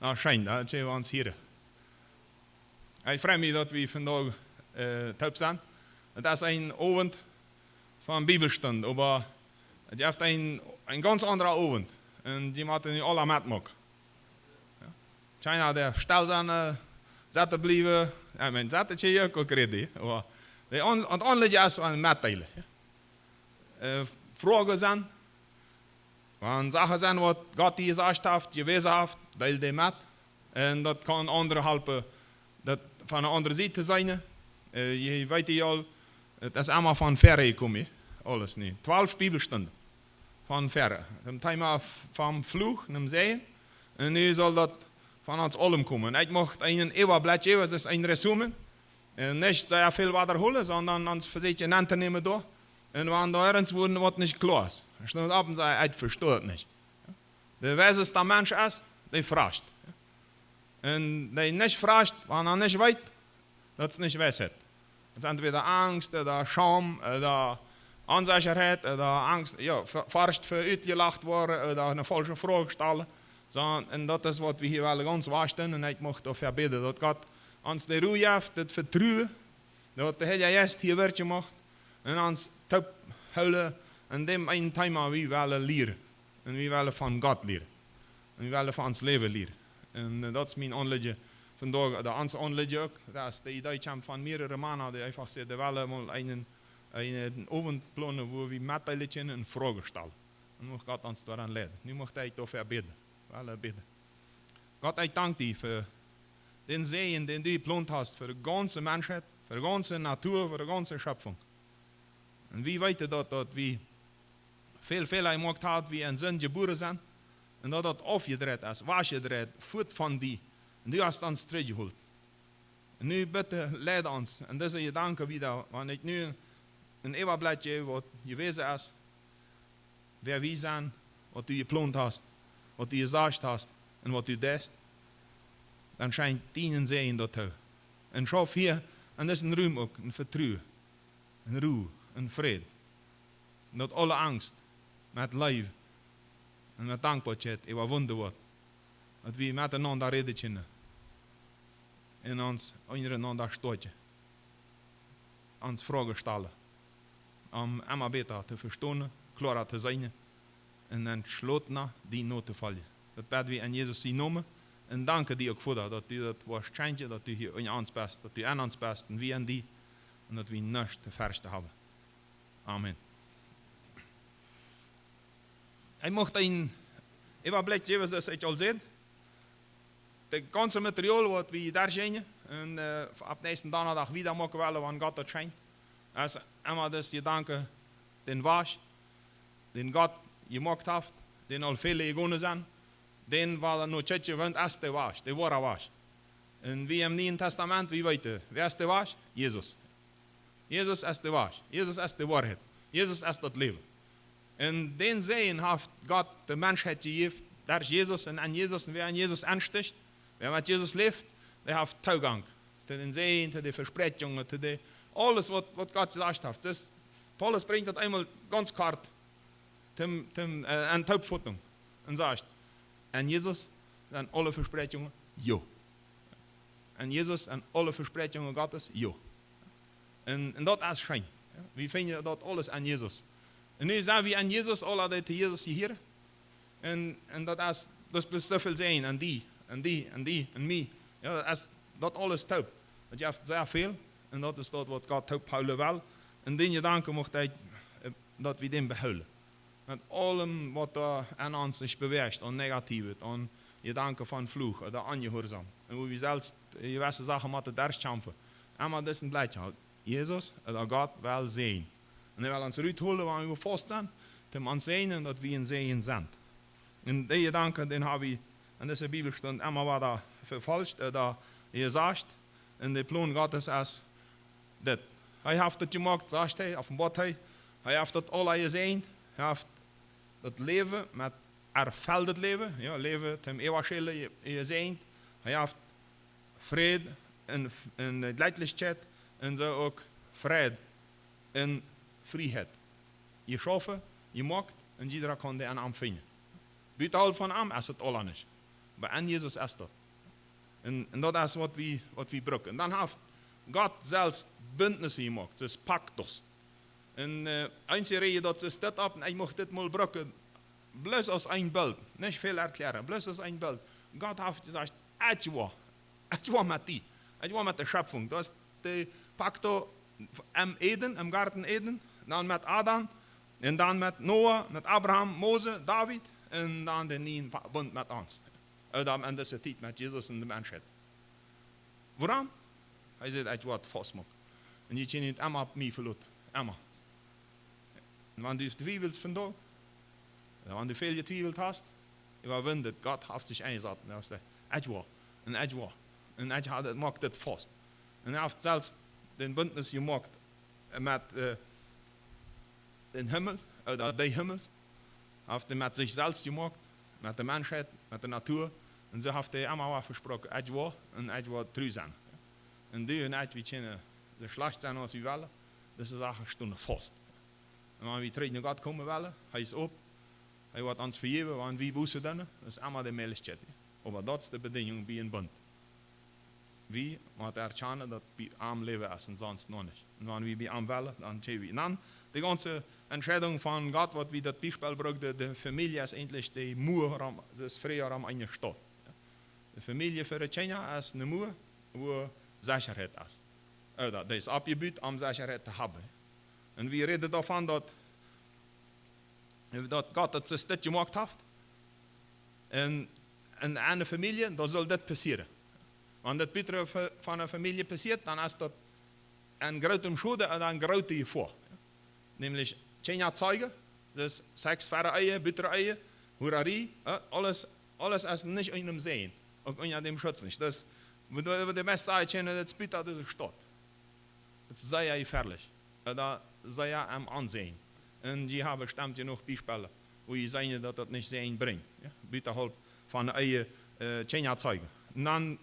Nou, schijn, dat zijn we ons hier. Ik freue mich dat we vandaag thuis zijn. Het is een avond van Bibelstunde, maar het heeft een ganz andere avond. En die moeten nu alle metmaken. China, der stil zijn, zitten blijven. Ja, men zitten je ook ready. Maar het andere is een metteilen. Vragen zijn. Want Sachen zijn wat God die gezegd heeft, gewezen heeft, deel die met. En dat kan anderen helpen dat van een andere zijde zijn. Je weet je al, het is allemaal van verre gekomen. Alles niet. 12 Bibelstunden van verre. Dan thema van vloeg naar zee. En nu zal dat van ons allen komen. Ik mocht een eeuwig bladje, dat is een resume. En niet sehr veel water holen, sondern ons verzetje in te nemen door. En wanneer ergens worden wat niet klaar is. Er staat op en zei, ik verstehe het niet. De wijzeste mens is, die vraagt. En die niet vraagt, wanneer hij niet weet, dat is niet wijsheid. Het is entweder angst, oder scham, oder onzekerheid, oder angst, ja, vast voor uitgelacht worden, oder een falsche vraag stellen. En dat is wat we hier wel ons wachten. En ik mocht ervoor bidden dat God ons de roe heeft, het vertrouwen, dat de hele Geest hier werken mag. En ons top houden en dem een thema wie willen leren. En wie willen van God leren. En wie willen van ons leven leren. En dat is mijn aanleiding vandaag, de onze aanleiding ook. Dat is de idee van meerdere maanden die einfach zeggen, we willen mal een avond plannen waar we met een vraag stellen. En mag God ons daaraan leiden. Nu mag ik daarvoor bidden. Wel bidden. God, ik dank je voor den Segen, den du geplant hast, für die ganze Menschheit, für die ganze Natur, für die ganze Schöpfung. Und wie weten dat we veel gemaakt hebben, wie een zin geboren zijn, en dat dat afgedraaid is, wasgedraaid, voet van die, en du hast ons teruggehoord. En nu bitte leid ons, en deze je danken wieder, wanneer ik nu een eeuwig bladje wat gewezen is, wer wie zijn, wat du geplant hast, wat u gezegd hast, en wat u deed, dan schijnt dienen zij in dat huis. En schaf hier, en dat is een ruim ook, een vertrouwen, een roe, een vrede. En dat alle angst, met leven, en met dankbaarheid, eeuwig wonder wordt. Dat we met einander reden kunnen. En ons einander stootje. Ons vragen stellen. Om immer beter te verstaan, klaar te zijn. En dan sloten die nood te vallen. Dat bidden we in Jezus zijn naam. En danken die ook voor dat u dat waarschijnlijk, dat u hier in ons best, dat u aan ons best en wie en die. En dat we niets te verste hebben. Amen. Ik mocht een even bladje geven, zoals ik al zei. Het ganze materiaal wat we daar zien. En op de eerste donderdag weer maken we wel, wanneer God dat schijnt. Als immer dus je danken den was, den God gemaakt heeft, den al vele gegonnen zijn. Den waar nog tjetje want is de was, de ware was. En wie im Nieuwen Testament, wie weten, wer is de was? Jezus. Jezus is de was. Jezus is de waarheid. Jezus is dat leven. En den Segen heeft God de mensheid gegeven, daar is Jezus en aan Jezus, en wer aan Jezus aansticht, wer met Jezus leeft, der heeft toegang. Te den Segen, te de verspreidingen, te de alles wat God gezegd heeft. Dus Paulus brengt dat eenmaal ganz kort aan de opvatting. En zegt, en Jezus en alle verspreidingen, jo. En Jezus en alle verspreidingen Gottes, jo. En dat is schijn. We vinden dat alles aan Jezus. En nu zijn we aan Jezus, alle dat Jezus hier. En dat is zoveel zijn, en die, en mij. Ja, dat alles top. Want je hebt zeer veel, en dat is dat wat God top houden wil. En die gedanken mocht hij, dat we die behouden. Met allem wat er aan ons is beweegt, aan negatief, aan gedanken van vloeg, of ongehoorzaam. En hoe we zelfs gewisse zaken moeten daar kämpfen. Maar dat is een blijtje. Jezus, dat God wel zijn. En hij wil ons eruit holen waar we vast zijn, om ons zijn dat we een zegen zijn. En die gedanken, den hebben we in deze Bibelstund immer wat vervalst, dat gezegd. En de plan Gottes is dit. Hij heeft het gemaakt, zegt hij, offenbart hij. Hij heeft het alle gezien. Hij heeft het leven met erveld het leven. Ja, leven ten eeuwigheid gezien. Hij heeft vrede en leidelijkheid. En zo ook vrede en vrijheid. Je schaffen, je maakt en iedereen kan die aan hem vinden. Buitenhalve van hem is het alles niet. Maar en Jezus is dat. En dat is wat we breken. En dan heeft God zelfs bündnissen gemaakt. Dus pactos. En einzige reden dat ze dit op, en ik mocht dit mal breken. Bloß als een beeld. Niet veel erklären. Bloß als een beeld. God heeft gezegd, etwa met die. Etwa met de Schöpfung. Dat is de pacto im Eden, im Garten Eden. Dan met Adam. En dan met Noah, met Abraham, Mose, David. En dan de nieuwe bund met ons. En deze tijd met Jezus en de mensheid. Waarom? Hij zegt, het wordt vastmak. En je kunt niet allemaal op mij verlaten. Allemaal. En wanneer je twijfelt vandaag, wanneer je veel getwijfeld hast, je weet dat God heeft zich eingezet. En hij zegt, het wordt. En het wordt. En het maakt het vast. En hij heeft zelfs den bündnis gemaakt met de Himmel, de Himmels. Hij heeft met zichzelf gemaakt, met de mensheid, met de natuur. En zo heeft hij allemaal versproken, het wordt en het wordt trouw zijn. En die en het, we kunnen de slecht zijn als we willen, dus is eigenlijk stonden vast. En wanneer we terug naar God komen willen, hij is op, hij wordt ons vergeven, want wie boezen dan? Dat is allemaal de meligheid. Maar dat is de beding bij een bund. Wie moet erkennen dat bij arm leven is en sonst nog niet. En wanneer we bij arm willen, dan zijn we. En dan de ganze Entscheidung von Gott, wat we dat Beispiel brugden, de familie is eigentlich de Muur, das früher am eine Stadt. De familie voor het China is een Muur, waar zekerheid is. Dat is opgebuurd om zekerheid te hebben. En we reden daarvan dat God het zich dit gemaakt heeft. En in een familie, dan zal dit passeren. Wanneer dit buiten van een familie passiert, dan is dat een grote schade en een grote gevaar. Namelijk China Zeuge, dus seks, verre Ehe, bittere Ehe, Hurari, alles is nicht in dem Sehen, auch in dem Schutz nicht. Das, wo die meisten sagen, das ist das ist Stadt. Das ist sehr gefährlich. Da sei ja am Ansehen. Und die haben bestimmt genug Beispiele, wo ich sage, dass das nicht Sehen bringt. Ja? Bitte halt von der Ehe China Zeuge. Und dann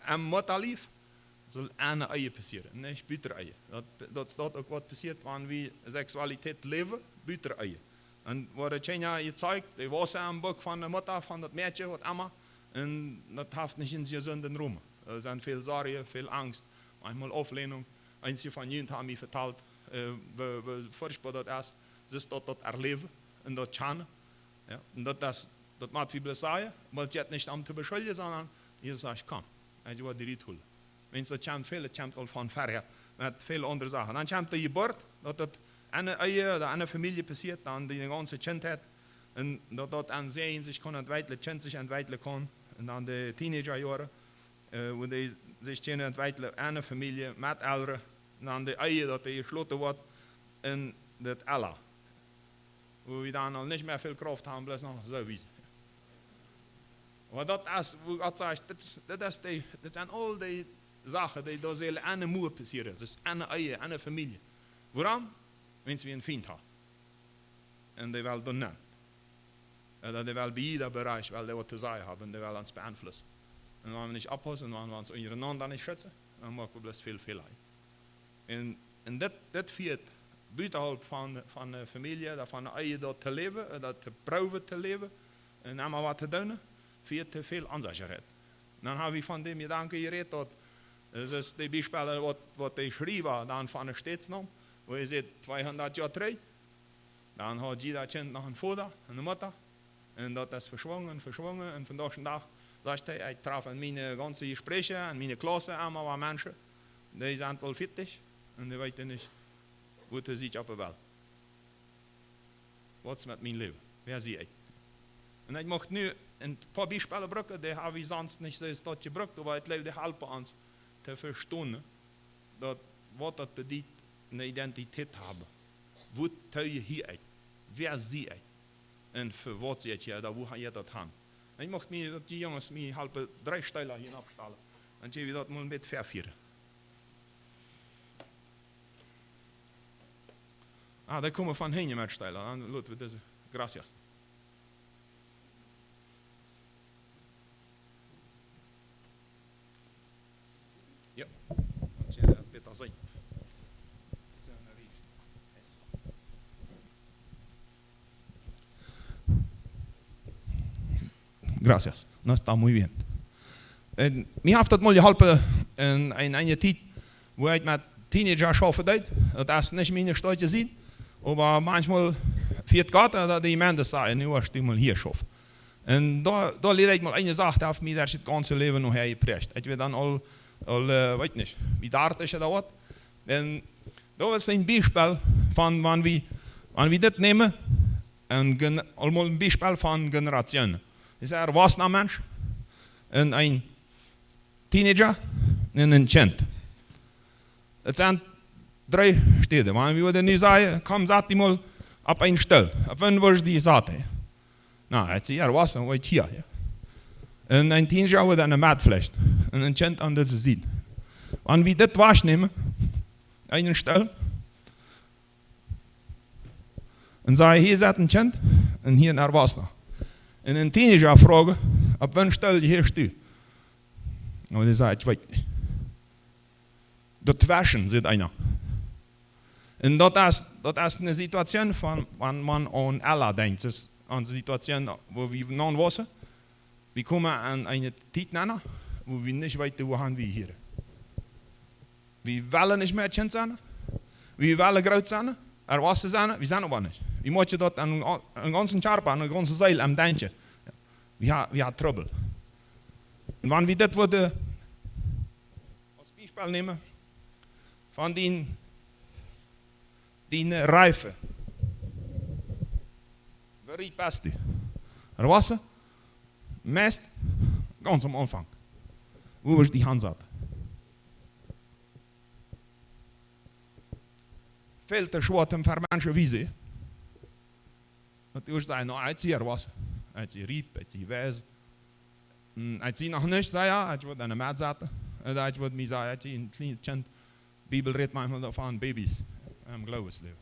am Mutterlief soll eine Ehe passieren, nicht bittere Ehe. Dat staat ook wat passiert, wanneer we Sexualität leben, bittere Ehe. Und wurde China gezeigt, die Wasser am Bock von der Mutter, von das Mädchen, was immer, und das hat nicht in gesunden Raum. Da sind viel Sorge, viel Angst, manchmal Auflehnung. Einige von Ihnen haben mir vertelt, wie furchtbar das ist, sie ist dort erleben, und dort schauen. Ja? Und das macht wie sagen, weil es nicht um zu beschuldigen, sondern Jesus sagt, komm, ich will dir tun. Wenn es das kommt al von verher, mit vielen anderen Sachen. Dann kommt die Geburt, dass das eine Ehe oder eine Familie passiert, dann die ganze Kindheit, und dort an Sehen sich kann entwickeln, Kind sich entwickeln kann, und dann die Teenagerjahre, wo die sich entwickeln, eine Familie mit Eltern, und dann die Ehe, dass die geschlossen wird, in das Allah. Wo wir dann nicht mehr viel Kraft haben, bloß noch so wie. Aber das ist, wo Gott sagt, das sind all die Sachen, die da zullen eine Muur passieren. Das ist eine Ehe, eine Familie. Waarom? Wenn wir einen Feind haben. Und die will dann nicht. Die will bei jedem Bereich, weil die was zu sagen haben, die will uns beeinflussen. Und wenn wir nicht abpassen, wenn wir uns untereinander nicht schützen, dann machen wir bloß viel Fehler. Und das führt buitenhalb van de Familie, van de Ehe dort te leven, dat te proeven te leven, en allemaal wat te doen, führt te veel onzekerheid. Dan hebben we van dem gedanken geredet, dat das ist die Beispiele, was die schreiben, dann von der Staatsnamen, wo ihr seht, 200 Jahre zurück, dann hat jeder Kind noch einen Vater, eine Mutter, und das ist verschwungen, und von Tag zu Tag sagt er, ich traf an meine ganzen Gespräche, an meine Klasse, einmal waren Menschen, die sind wohl 40, und die wissen nicht, wo sie sich auf der Welt. Was ist mit meinem Leben? Wer sie ich? Und ich möchte nu ein paar Beispiele brücken, die habe ich sonst nicht so gebrückt, aber ich lebe die helfen uns, te verstehen, dat wat dat bedeutet, eine Identität haben. Wo tue je hier uit? Wer sie uit? Und für was sie hier, da wo je das haben. Ich möchte mir, dass die Jungs mir halbe 3 Stellen hier abstellen. Dann gebe ich das mal ein bisschen verführen. Da kommen von hinten mit Stellen. Dann lassen wir das. Gracias. Ja, bitte sein. gracias. No está muy bien. Mir heeft dat mal geholpen in eine Zeit, wo ich mit Teenager schaffen deed. Das ist nicht meine Steuer sehen, aber manchmal wird Gott, dass die Menschen sagen, nu hast du mal hier schaffen. Und da leer ich mal eine Sache auf mir, dass ich das ganze Leben noch hergepresst. Ich werde dann weiß nicht, wie dart ist das? Und da ist ein Beispiel von, wenn wir das nehmen, einmal ein Beispiel von Generationen. Das ist ein erwachsener Mensch, und ein Teenager und ein Kind. Es sind 3 Städte. Wenn wir nicht sagen, komm, sag die mal auf eine Stelle. Auf wen wirst du die sagen? Na, jetzt ist er erwachsen, weit hier. Ja. Und ein Teenager wird eine Matfläche. Und ein Kind an das sieht. Wenn wir das wahrnehmen, eine Stelle, und sagen, hier ist ein Kind und hier ein Erwachsener. Und ein Teenager fragen, auf welcher Stelle hier steht. Und er sagt, ich weiß nicht. Das Waschen, sagt einer. Und das ist eine Situation, wenn man an Allah denkt. Das ist eine Situation, wo wir non wissen. Wir kommen an eine Zeit nennen, wo wir nicht wissen, wo wir hier. Wir wollen nicht mehr Kind sein. Wir wollen groß sein. Erwachsen sein. Wir sind aber nicht. Wir müssen dort einen ganzen Charp, eine ganze Seil am Denken. Wir haben Trouble. Und wenn wir das als Beispiel nehmen, von den Reife, wie passt die? Erwachsen, meist ganz am Anfang, wo wir die Hand hatten. Fehlt der Schwarze für Menschen wie sie. Natürlich sagen, als sie erwachsen, als sie rieb, als sie weiß, als sie noch nicht sagen, als ich eine Mädchen sagen, als ich mir sagen, als sie ein kleines Kind, die Bibel redet manchmal davon, Babys im Glaubensleben.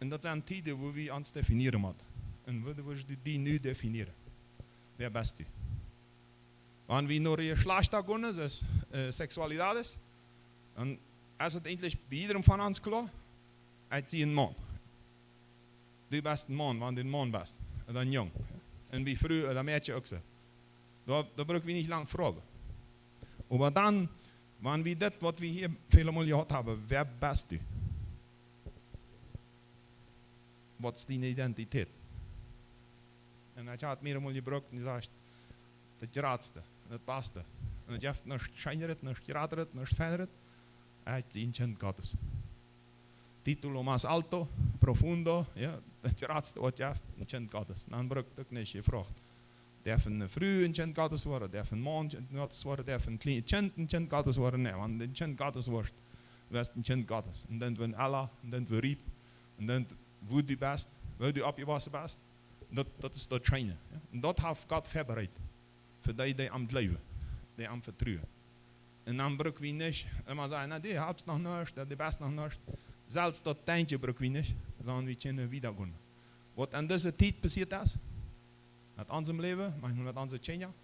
Und das sind Zeiten, wo wir uns definieren müssen. Und wo wir die nu definieren. Wer bist du? Wenn wir nur ihr Geschlecht gehen, das ist Sexualität ist, dann ist es endlich bei jedem von uns klar, als sie ein Mann. Du bist ein Mann, wenn du ein Mann bist, oder ein Jung. Und wie früher, oder Mädchen auch so. Da brauchen wir nicht lange fragen. Aber dann, wenn wir das, was wir hier viele Mal gehört haben, wer bist du? Was ist deine Identität? Und ich habe mir mal gebraucht und gesagt, das Geratste, das Beste. Und ich habe nicht scheineret, nicht gerateret, nicht feineret. Ich bin Kind Gottes. Titulo más alto, profundo, ja, das Geratste, was ich habe, ein Kind Gottes. Dann braucht ich nicht gefragt. Darf eine Frau ein Kind Gottes werden, darf ein Mann ein Kind Gottes werden, darf ein kleines Kind ein Kind Gottes werden. Nein, wenn du ein Kind Gottes wirst, wirst du ein Kind Gottes. Und dann wenn Allah, und dann wir rieb, und dann wo du bist, wo du abgewassen bist, das ist das Trainen. Ja? Und das hat Gott vorbereitet. Für die am Leben, die am Vertrauen. Und dann brauchen wir nicht immer sagen, na, die hab's noch nicht, die best noch nicht. Selbst das Teintje brauchen wir nicht, sondern wir können wieder gehen. Was an dieser Zeit passiert ist, mit unserem Leben, manchmal mit unseren Kindern,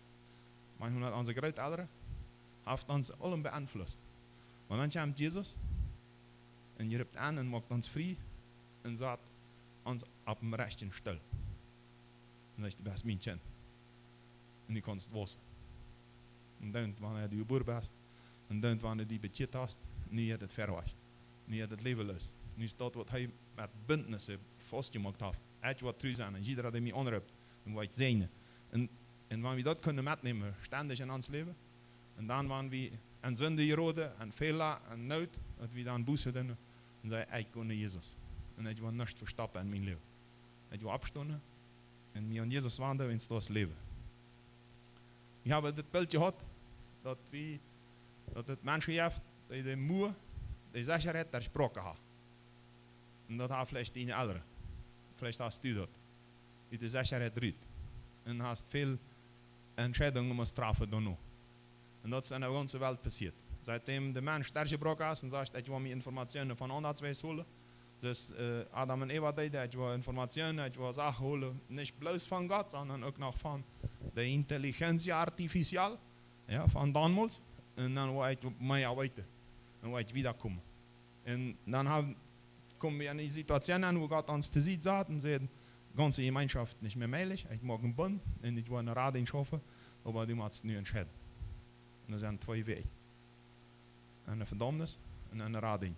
manchmal mit unseren Großeltern, hat uns allen beeinflusst. Und dann kommt Jesus und ihr habt an und macht uns frei und sagt uns auf dem rechten Stelle. Und sagt, du bist mein Kind. Und du kannst was. Und dann, wenn du geboren bist, und dann, wenn du die bezieht hast, nu hat het verwacht. Nu hat het leven los. Nu is dat wat hij met bündnissen vastgemaakt heeft. Echt wat terug zijn. En iedereen die mij onderhoudt. En wat zijn. En wanneer we dat kunnen metnemen, ständig in ons leven. En dan wanneer we een zonde geroden, en Fehler, en nood, dat we dan boezen doen. En zeggen, ik ga naar Jezus. En ik wil niets verstappen in mijn leven. Ik wil opstaan. En mij aan Jezus wandelen in dat leven. We hebben dit beeld gehad, dat het mensen heeft, die de moe, die zekerheid der Sprache hebben. En dat heeft vielleicht die ouderen. Vielleicht hast du dat. Die de zekerheid ruit. En hast veel Entscheidungen moeten treffen dan nog. En dat is in de ganze Welt passiert. Seitdem de mens der Sprache is en zegt, ik wil me informationen van anderswijs holen. Dus Adam en Eva deden, ik wil informationen, ik wil Sachen holen. Niet bloos van God, sondern ook nog van de intelligentie artificial. Ja, van damals. En dan wil ik mij arbeiten. Dan wil ik wiederkomen. En dan komen we in die Situation an, wo Gott uns zu sieht sagt und sagt, ganze Gemeinschaft nicht mehr möglich. Ich mag einen Bund und ich will eine Rading schaffen, aber du musst nur entscheiden. Und das sind zwei Wege. Eine Verdammnis und eine Rading.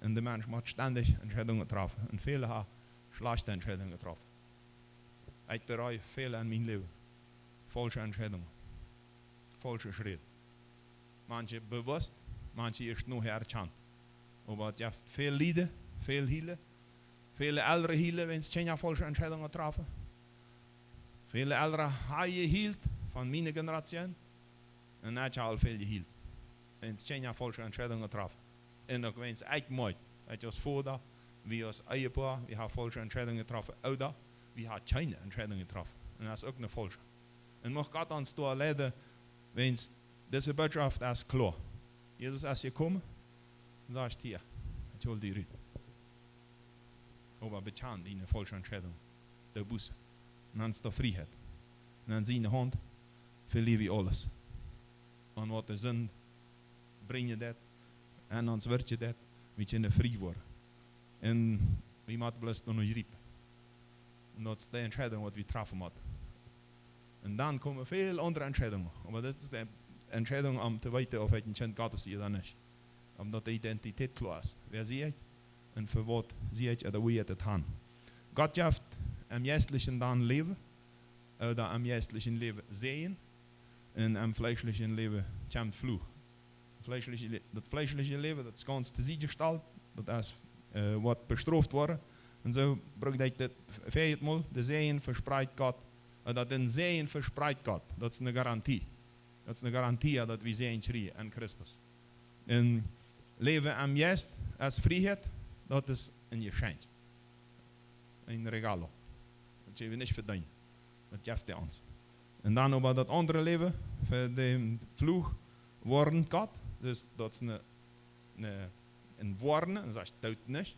Und der Mensch muss ständig Entscheidungen treffen. Und viele haben schlechte Entscheidungen getroffen. Ich bereue viele in meinem Leben. Falsche Entscheidungen. Falsche Schritte. Manche bewusst, manche erst nur erkannt. Aber es gibt viele Lieder, viele Hiele, viele ältere Hiele, wenn sie keine falsche Entscheidungen treffen. Viele ältere haben gehielt von meiner Generation. Und ich habe viel gehielt. Wenn sie keine falsche Entscheidungen treffen. Und auch wenn sie echt mooi. Het was voordat, wie als Ehepaar, wir haben falsche Entscheidungen getroffen. Oder wir haben keine Entscheidungen getroffen. Und das ist auch eine falsche. Und mag Gott uns da leiden, wenn diese Botschaft ist klar. Jesus ist gekommen, und da ist hier. Ich hol die Rüte. Aber bekannt in der falschen Entscheidung. Der Busse. Und dann ist da Freiheit. Und dann seine Hand verliere ich alles. Und was der Sinn brengt das. En dan wordt je dat, met je vrij worden. En we moeten bloos nog riepen. En dat is de entscheidung wat we treffen moeten. En dan komen veel andere entscheidungen. Maar dat is de entscheidung om te weten of het een kind Gottes is of niet. Omdat de identiteit klaar is. Wer zie je? En voor wat zie je of wie je het aan. God geeft am geestlichen dan leven. Oder am geestlichen leven sehen. En am fleischlichen leven komt vloeg. Dat fleischliche leven, dat is ganz te zien gesteld, dat is wat bestraft worden. En zo brengt ik dit vijfmaal, de zeeën verspreidt God, dat de zeeën verspreidt God, dat is een garantie. Dat is een garantie dat we zeeën schreeuwen in Christus. En leven am Geest als vrijheid, dat is een geschenk. Een regalo. Dat je niet verdienen. Dat geeft hij ons. En dan over dat andere leven, voor de vloeg worden God. Dus dat is een worden, dat is dood niet.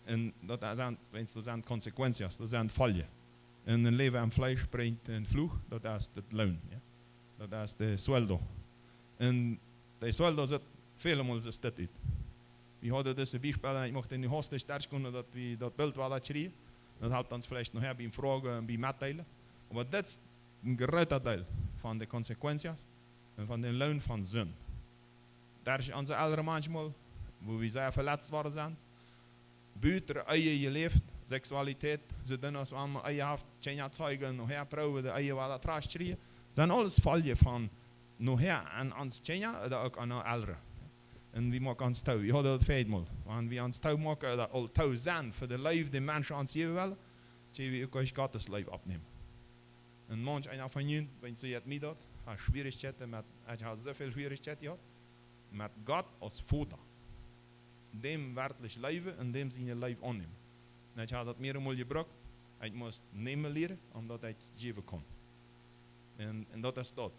En dat zijn, dat zijn consequenties, dat zijn vallen. En een leven aan vlees brengt een vloeg, dat is het loon. Ja? Dat is de sueldo. En de sueldo zit veelmaal is dit uit. We hadden deze bijspelen, ik mocht in de hoste sterk kunnen dat we dat beeld wel uitschrijven. Dat helpt ons vielleicht nog bij vragen en bij meddelen. Maar dit is een grote deel van de consequenties en van de loon van zin. Daar is onze ouderen manchmal, wo we zeer verletzt worden zijn. Buiten eigen je leeft, seksualiteit, ze doen als we allemaal eigen heeft, tjena zeigen, nog herproeven, de eigen wat dat traag schreeuwen. Zijn alles vallen van nog her aan ons tjena, of ook aan de ouderen. En we maken ons touw, we hadden het feitmal. Want we ons touw maken, dat al touw zijn voor de leven die mensen ons geven willen, zullen we ook als Gottes leven opnemen. En manch einer van jullie, wenn ze het niet dat, heeft Schwierigkeiten met, het heeft zoveel Schwierigkeiten gehad. Met God als Vater. Dem werkelijk leven en dem zijn leven aannemen. En ik had dat meermaal gebruikt. Ik moest nemen leren, omdat ik geven kon. En dat is dat.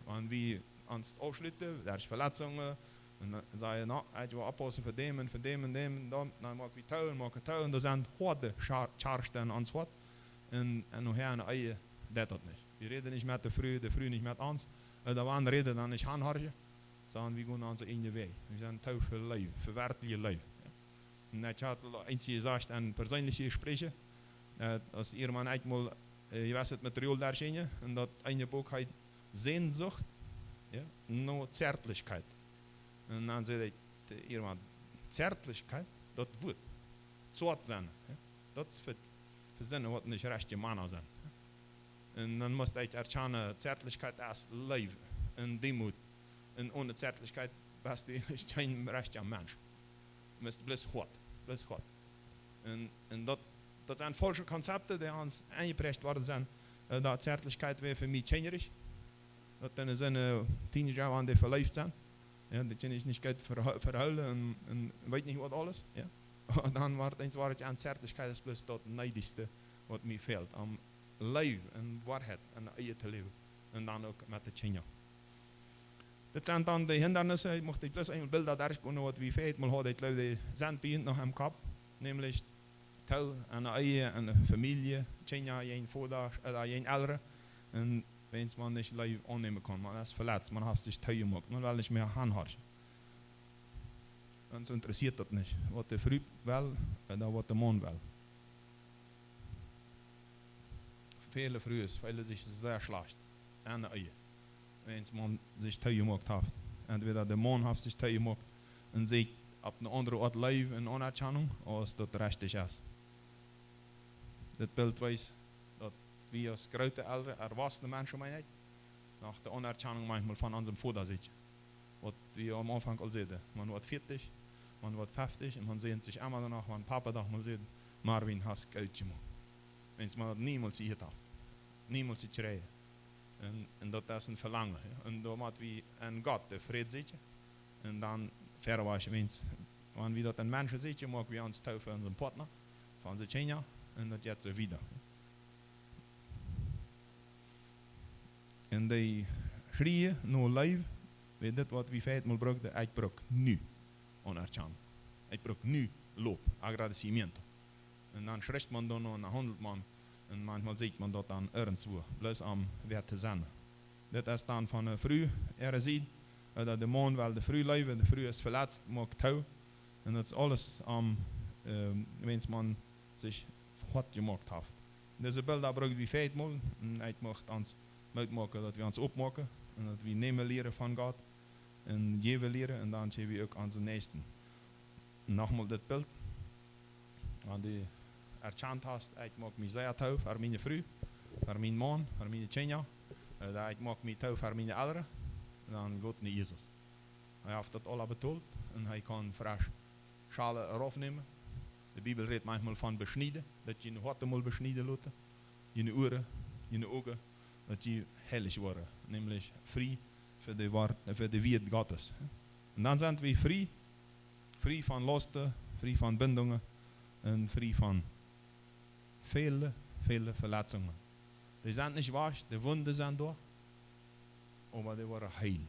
Want we ons afsluiten, er is verletzingen. En dan zei je, nou, ik wil oppassen voor dem en voor dem en dem. Dan maken we touw en dat zijn harde charges aan ons wat. En nog her een eigen, dat niet. We reden niet met de vrouw niet met ons. De waren reden dan niet aanhargen. Sagen wir gehen unsere eigene Weg. Wir sind Tau für Leben, für wertliche Leben. Und ich hatte eins gesagt an persönliche Gespräche, als ihr man einmal, ich weiß das Material da erschien, und das eine Buch heißt Sehnsucht, ja, nur Zärtlichkeit. Und dann sagt ihr man, Zärtlichkeit, das wird zart sein. Ja. Das ist für Sinne, was nicht rechte Männer sind. Und dann muss ich erkennen, Zärtlichkeit ist Leben und Demut. En ohne Zärtlichkeit bist du kein rechter Mensch. Du bist bloß hart. En dat zijn falsche Konzepte, die uns eingeprägt worden sind. Dat Zärtlichkeit wäre für mich schönerig. Dat in seine Teenager waren, die verläuft sind. Ja, die können nicht Geld verheulen und weet nicht was alles. Ja. Und dann war ich an Zärtlichkeit, das ist bloß das Neidigste, was mir fehlt. Am Leben und Wahrheit und Ehe zu leben. Und dann auch mit den Kindern. Dat zijn dan de hindernissen. Ik mocht plus een beeld daar kunnen wat we feit, maar had ik de zandpunt nog in kop, namelijk touw en een eigen en een familie, China, een vader, een oudere, en wens man niet leven aannemen kan, man is verletzt, man heeft zich touw gemaakt, man wil niet meer aanhouden. Ons interessiert dat niet, wat de vrouw wil en wat de man wil. viele früher, viele sich sehr schlecht. Eine Ehe. Wenn man sich teil gemacht hat. Entweder der Mann hat sich teil gemacht und sieht, op een andere Ort leven in onerkennung, als dat richtig ist. Dit beeld wijst dat we als grote ouderen, erwachsene Menschen, nach der Anerkennung manchmal von unserem Vater sitzen. Was wir am Anfang al zeiden, man wordt 40, man wordt 50 und man sehnt sich immer danach, wenn Papa doch mal sagt, Marvin, hast Geld gemacht. Wenn man niemals hier hat, niemals sich schreien. Und dat is een verlangen. Und da moet we een Gott, der Friede zitten. Und dann verwaschen wir uns. Wenn wir dort einen Menschen sehen, machen wir uns taufen für unseren Partner, für unsere Kinder und das jetzt so wieder. In die schreien, nur Leben, wie das, was wir feit mal brauchen, ich brauche nu anerkennen. Ich brauche nu Lob, Agradecimiento. Und dann schreibt man dann noch, und dann handelt man, und manchmal sieht man dort dann irgendwo, bloß am Wert zu sein. Das ist dann von der Früh, sieht, dat de man wel de früh leven, de früh is verletzt, mag touw. En dat is alles wens man zich wat gemaakt heeft. Deze beeld gebruikt we feitmal. En hij mag ons uitmaken dat we ons opmaken. En dat we nemen leren van God. En geven leren. En dan geven we ook aan zijn nächsten. Nogmaals dit beeld. Want die erkend hast, ik maak me zeer touw voor mijn vrouw, voor mijn man, voor mijn kinderen. Ik maak me touw voor mijn ouderen. Dan Gott niet Jezus. Hij heeft dat al betoeld en hij kan frisch schalen eraf nemen. De Bibel redt manchmal van beschneiden, dat je je hart moet beschneiden laten, je oren, je ogen, dat je heilig worden, nämlich vrij voor de Wert Gottes. En dan zijn we vrij van lasten, vrij van bindingen en vrij van vele verletzungen. Die zijn niet wasch, de wonden zijn door. Maar die worden heil.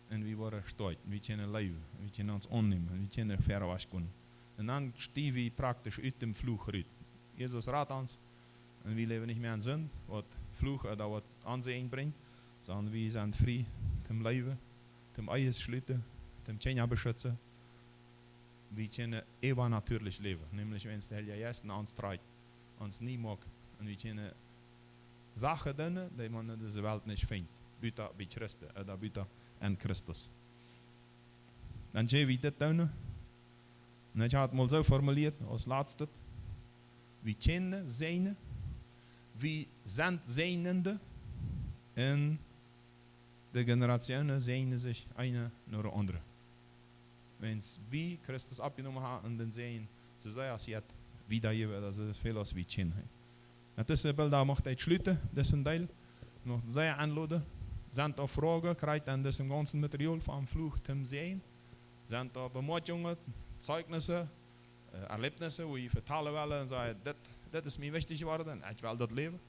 En we worden stolz. We kunnen leven. We kunnen ons aannemen. We kunnen verwachten kunnen. En dan stiegen we praktisch uit dem Fluch uit. Jezus raadt ons. En we leven niet meer in zin. Wat Fluch oder wat Ansehen brengt. Sondern we zijn vrij. Zum leven. Zum Eis sluiten. Zum Kinder beschützen. We kunnen übernatürlich leven. Nämlich wenn es der Heilige Geist uns treibt. Uns nie mag. Und we kunnen Sachen doen die man in dieser Welt nicht findet. Buiten bij Christus, oder buiten en Christus. Dan zie je dit doen. En ik had het mal zo formuliert als laatste. We kennen zijn, we zijn zijnende. En de generationen zijn zich een naar de andere. Wens wie Christus abgenommen haben en dan zijn ze zei als je het wiedergeven, dat is veel als we kennen. Het is een beeld, daar mocht hij sluiten, dat is een deel. Nog zeer aanladen. Zijn er vragen, krijgt en dus een ganzen materiaal van Fluch te zien. Zijn er bemoedigingen, zeugnissen, erlebnissen, hoe je vertellen wil en zei, dit is mij wichtig geworden, ik wil dat leven.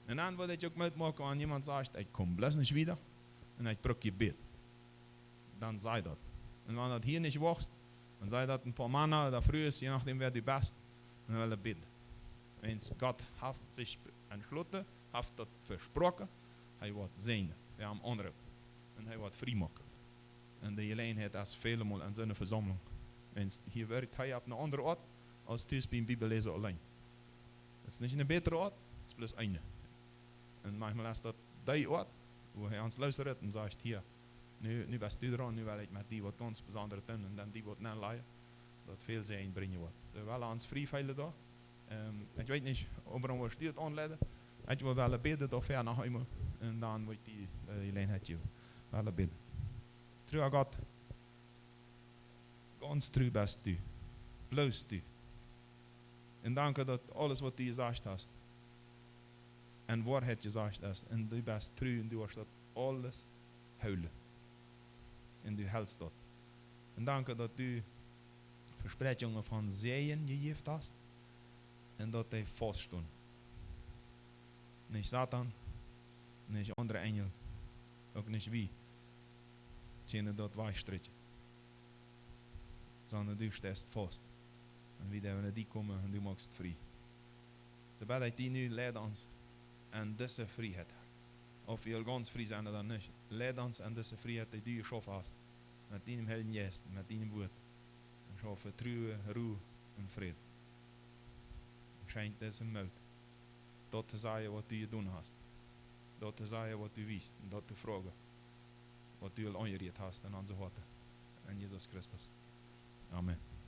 En dan wil ik ook metmaken, als iemand zegt, ik kom bloß niet wieder en ik bruk je bed. Dan zei dat. En als dat hier niet wacht, dan zei dat een paar mannen oder früh ist, je nachdem wer die best, dan wil ik bidden. Wens Gott heeft zich entschlossen, heeft dat versproken, hij wordt zijn. Wir haben andere. En hij wordt vrij maken. En de gelegenheid is veelmaal in zijn verzameling. Wens hier werkt hij op een andere ort, als thuis bij een Bibellezer alleen. Het is niet een betere ort, het is plus een. En manchmal is dat die ort, waar hij ons luistert en zegt, hier, nu best u dran, nu wil ik met die wat ganz bijzonder doen, en dan die wat niet leiden, dat veel zijn brengen wordt. Ze willen ons vrij veilig daar. Ik weet niet, of er een stuurt aanleiden. Ik wil wel bidden toch ver naar huis. En dan wordt die gelegenheid wel bidden. Trouw God, ganz trouw best u. Bloos u. En dank dat alles wat u gezegd hast. En waarheid gezegd hast. En u best trouw en du hast dat alles huilen. En du hältst dat. En dank dat u versprechungen van zeeën gegeven hast. En dat hij vaststond. Niet Satan, niet andere engel, ook niet wie, kunnen dat wegstretchen. Sondern du stehst vast. En wie naar die komen en du maakt vrij. Zodat hij die nu leidt ons en deze vrijheid. Of je ganz vrij zijn dan niet. Leidt ons en deze vrijheid die du geschaffen hast. Met die Heiligen Geist, met die woord. En schaffen Ruhe, Ruhe en vrede. Scheint deze moed. Dat te zeggen wat du gedaan hast. Dat te zeggen wat du wist. En dat te vragen wat du al aangereed hast in onze harten. In Jesus Christus. Amen.